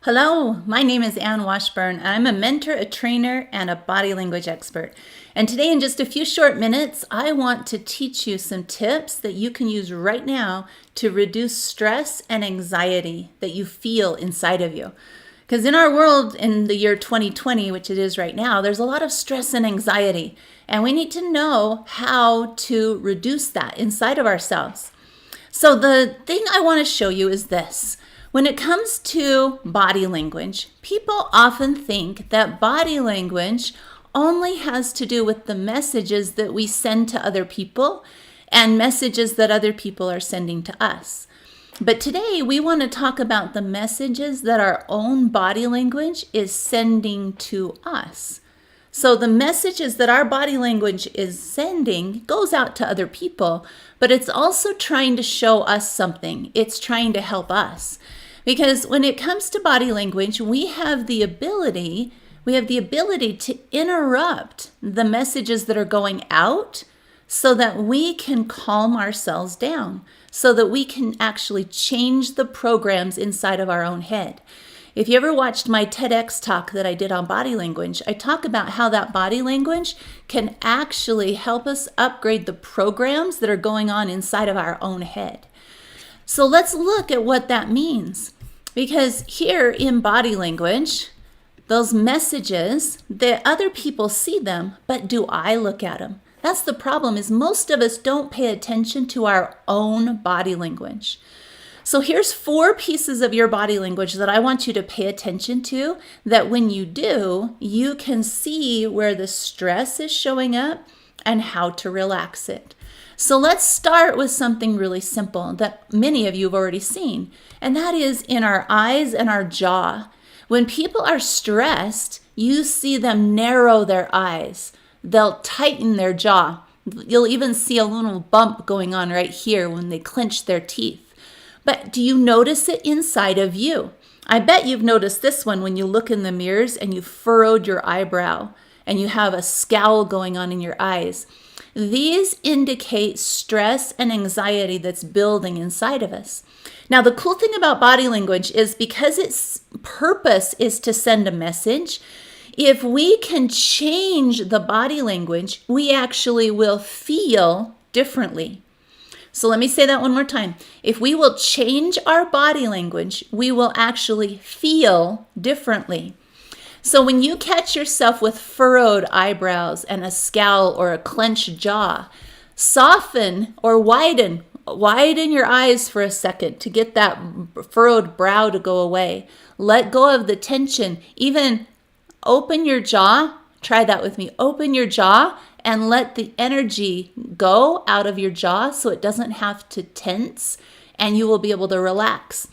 Hello, my name is Ann Washburn. I'm a mentor, a trainer, and a body language expert. And today, in just a few short minutes, I want to teach you some tips that you can use right now to reduce stress and anxiety that you feel inside of you. Because in our world, in the year 2020, which it is right now, there's a lot of stress and anxiety. And we need to know how to reduce that inside of ourselves. So the thing I want to show you is this. When it comes to body language, people often think that body language only has to do with the messages that we send to other people and messages that other people are sending to us. But today we want to talk about the messages that our own body language is sending to us. So the messages that our body language is sending goes out to other people, but it's also trying to show us something. It's trying to help us. Because when it comes to body language, we have the ability to interrupt the messages that are going out so that we can calm ourselves down, so that we can actually change the programs inside of our own head. If you ever watched my TEDx talk that I did on body language, I talk about how that body language can actually help us upgrade the programs that are going on inside of our own head. So let's look at what that means. Because here in body language, those messages, that other people see them, but do I look at them? That's the problem, is most of us don't pay attention to our own body language. So here's 4 pieces of your body language that I want you to pay attention to, that when you do, you can see where the stress is showing up and how to relax it. So let's start with something really simple that many of you have already seen, and that is in our eyes and our jaw. When people are stressed, you see them narrow their eyes. They'll tighten their jaw. You'll even see a little bump going on right here when they clench their teeth. But do you notice it inside of you? I bet you've noticed this one when you look in the mirrors and you furrowed your eyebrow and you have a scowl going on in your eyes. These indicate stress and anxiety that's building inside of us. Now, the cool thing about body language is because its purpose is to send a message, if we can change the body language, we actually will feel differently. So let me say that one more time. If we will change our body language, we will actually feel differently. So when you catch yourself with furrowed eyebrows and a scowl or a clenched jaw, soften or widen your eyes for a second to get that furrowed brow to go away. Let go of the tension. Even open your jaw. Try that with me. Open your jaw and let the energy go out of your jaw so it doesn't have to tense, and you will be able to relax.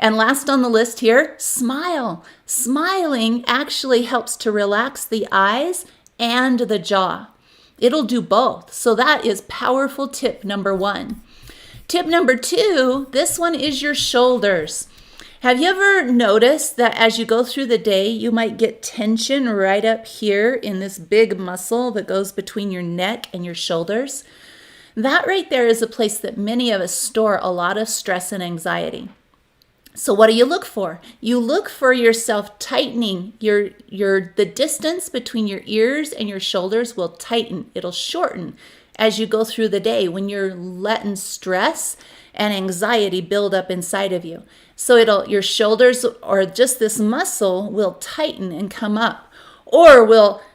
And last on the list here, smile. Smiling actually helps to relax the eyes and the jaw. It'll do both. So that is powerful tip number 1. Tip number 2, this one is your shoulders. Have you ever noticed that as you go through the day, you might get tension right up here in this big muscle that goes between your neck and your shoulders? That right there is a place that many of us store a lot of stress and anxiety. So what do you look for? You look for yourself tightening. The distance between your ears and your shoulders will tighten. It'll shorten as you go through the day when you're letting stress and anxiety build up inside of you. So your shoulders or just this muscle will tighten and come up. Or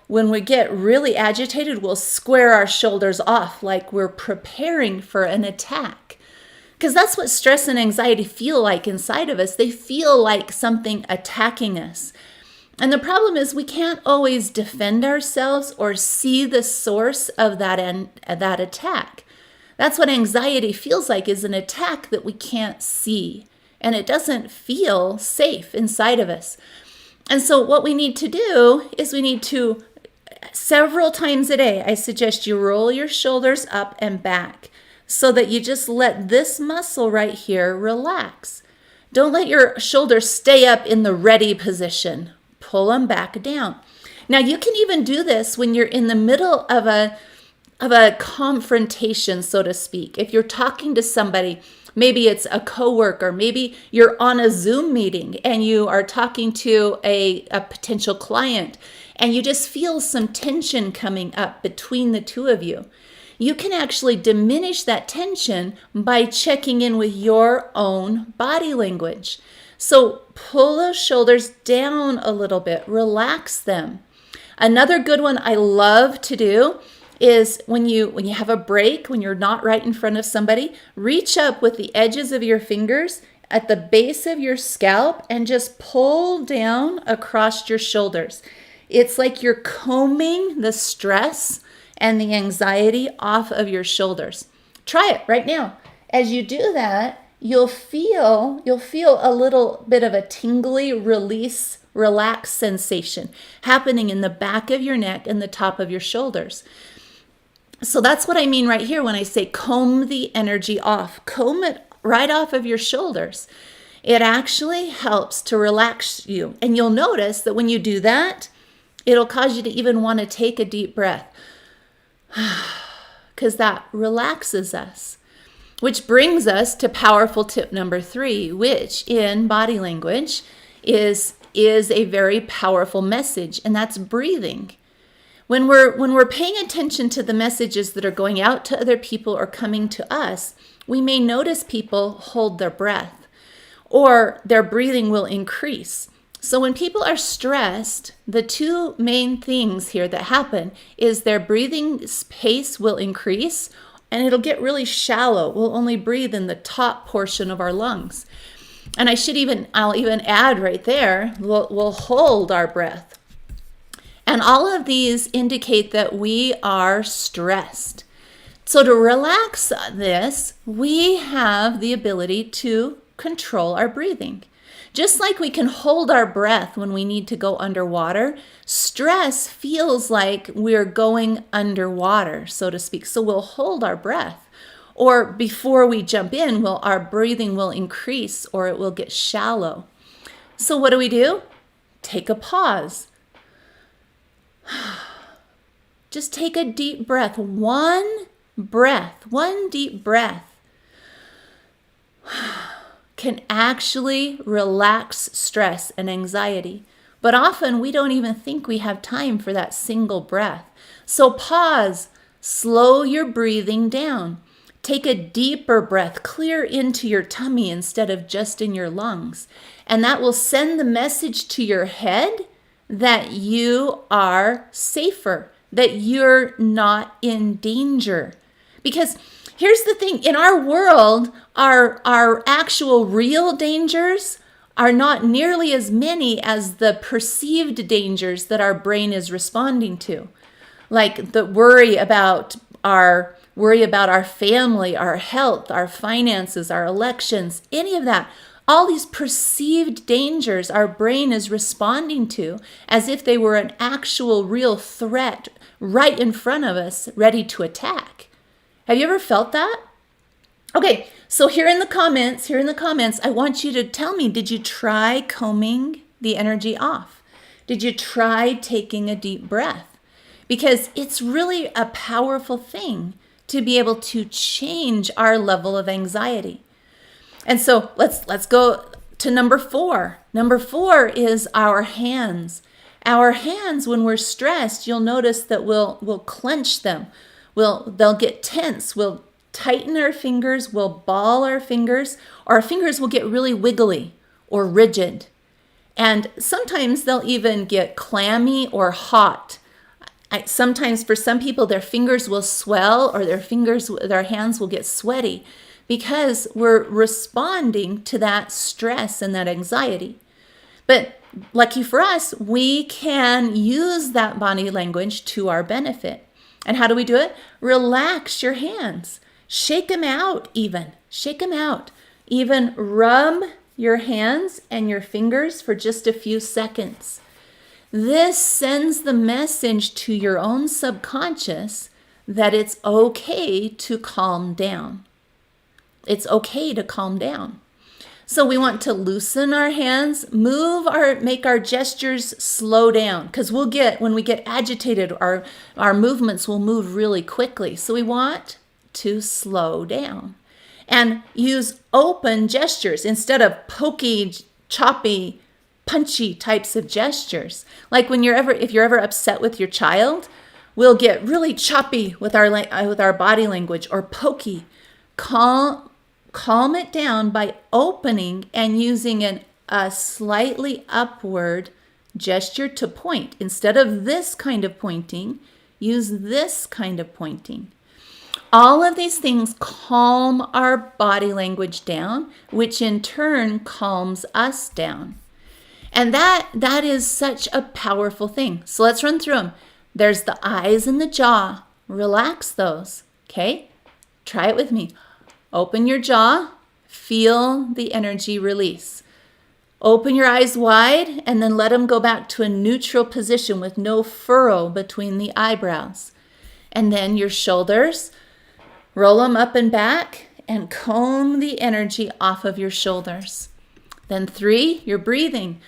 when we get really agitated, we'll square our shoulders off like we're preparing for an attack. Because that's what stress and anxiety feel like inside of us. They feel like something attacking us. And the problem is we can't always defend ourselves or see the source of that attack. That's what anxiety feels like, is an attack that we can't see. And it doesn't feel safe inside of us. And so what we need to do is several times a day, I suggest you roll your shoulders up and back, so that you just let this muscle right here relax. Don't let your shoulders stay up in the ready position. Pull them back down. Now you can even do this when you're in the middle of confrontation, so to speak. If you're talking to somebody, maybe it's a coworker, maybe you're on a Zoom meeting and you are talking to a potential client and you just feel some tension coming up between the two of you. You can actually diminish that tension by checking in with your own body language. So pull those shoulders down a little bit, relax them. Another good one I love to do is when you have a break, when you're not right in front of somebody, reach up with the edges of your fingers at the base of your scalp and just pull down across your shoulders. It's like you're combing the stress and the anxiety off of your shoulders. Try it right now. As you do that, you'll feel a little bit of a tingly release, relaxed sensation happening in the back of your neck and the top of your shoulders. So that's what I mean right here when I say comb the energy off. Comb it right off of your shoulders. It actually helps to relax you. And you'll notice that when you do that, it'll cause you to even want to take a deep breath because that relaxes us. Which brings us to powerful tip number 3, which in body language is a very powerful message, and that's breathing. When we're paying attention to the messages that are going out to other people or coming to us, we may notice people hold their breath or their breathing will increase. So when people are stressed, the two main things here that happen is their breathing pace will increase and it'll get really shallow. We'll only breathe in the top portion of our lungs. And I'll even add right there, we'll hold our breath. And all of these indicate that we are stressed. So to relax this, we have the ability to control our breathing. Just like we can hold our breath when we need to go underwater, stress feels like we're going underwater, so to speak. So we'll hold our breath. Or before we jump in, our breathing will increase or it will get shallow. So what do? Take a pause. Just take a deep breath. One deep breath can actually relax stress and anxiety. But often we don't even think we have time for that single breath. So pause, slow your breathing down. Take a deeper breath, clear into your tummy instead of just in your lungs. And that will send the message to your head that you are safer, that you're not in danger. Because here's the thing, in our world, our actual real dangers are not nearly as many as the perceived dangers that our brain is responding to. Like the worry about our family, our health, our finances, our elections, any of that. All these perceived dangers our brain is responding to as if they were an actual real threat right in front of us, ready to attack. Have you ever felt that? Okay, so here in the comments, I want you to tell me, did you try combing the energy off? Did you try taking a deep breath? Because it's really a powerful thing to be able to change our level of anxiety. And so let's go to number 4. Number 4 is our hands. Our hands, when we're stressed, you'll notice that we'll clench them. They'll get tense. We'll tighten our fingers. We'll ball our fingers. Our fingers will get really wiggly or rigid. And sometimes they'll even get clammy or hot. Sometimes for some people, their fingers will swell or their hands will get sweaty because we're responding to that stress and that anxiety. But lucky for us, we can use that body language to our benefit. And how do we do it? Relax your hands. Shake them out even. Shake them out. Even rub your hands and your fingers for just a few seconds. This sends the message to your own subconscious that it's okay to calm down. It's okay to calm down. So we want to loosen our hands, make our gestures slow down, because when we get agitated, our movements will move really quickly. So we want to slow down and use open gestures instead of pokey, choppy, punchy types of gestures. Like if you're ever upset with your child, we'll get really choppy with our body language, or pokey. Calm it down by opening and using a slightly upward gesture to point. Instead of this kind of pointing, use this kind of pointing. All of these things calm our body language down, which in turn calms us down. And that is such a powerful thing. So let's run through them. There's the eyes and the jaw. Relax those, okay? Try it with me. Open your jaw, feel the energy release. Open your eyes wide and then let them go back to a neutral position with no furrow between the eyebrows. And then your shoulders, roll them up and back and comb the energy off of your shoulders. Then 3, you're breathing.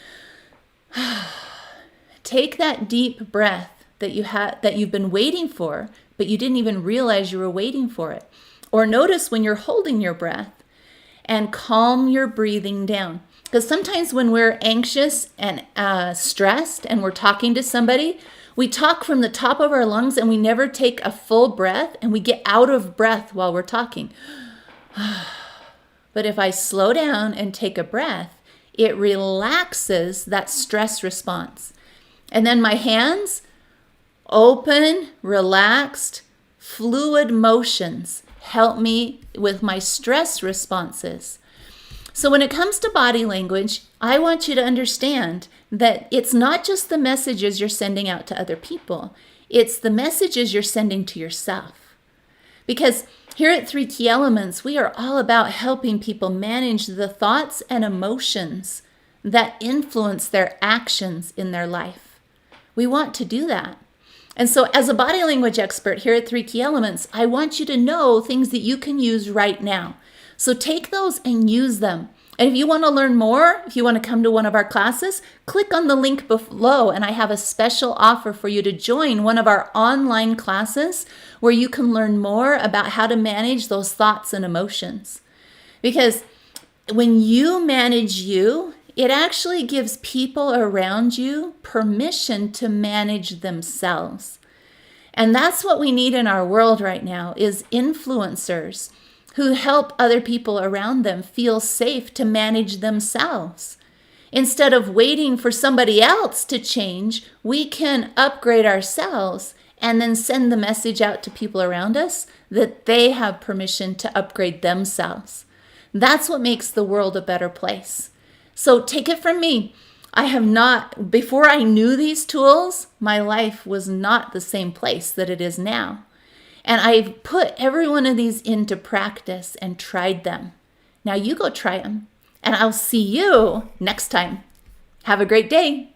Take that deep breath that you've been waiting for, but you didn't even realize you were waiting for it. Or notice when you're holding your breath and calm your breathing down. Because sometimes when we're anxious and stressed and we're talking to somebody, we talk from the top of our lungs and we never take a full breath, and we get out of breath while we're talking. But if I slow down and take a breath, it relaxes that stress response. And then my hands, open, relaxed, fluid motions help me with my stress responses. So when it comes to body language, I want you to understand that it's not just the messages you're sending out to other people. It's the messages you're sending to yourself. Because here at 3 Key Elements, we are all about helping people manage the thoughts and emotions that influence their actions in their life. We want to do that. And so as a body language expert here at 3 Key Elements, I want you to know things that you can use right now. So take those and use them. And if you want to learn more, if you want to come to one of our classes, click on the link below and I have a special offer for you to join one of our online classes where you can learn more about how to manage those thoughts and emotions. Because when you manage you, it actually gives people around you permission to manage themselves. And that's what we need in our world right now, is influencers who help other people around them feel safe to manage themselves. Instead of waiting for somebody else to change, we can upgrade ourselves and then send the message out to people around us that they have permission to upgrade themselves. That's what makes the world a better place. So take it from me. Before I knew these tools, my life was not the same place that it is now. And I've put every one of these into practice and tried them. Now you go try them. And I'll see you next time. Have a great day.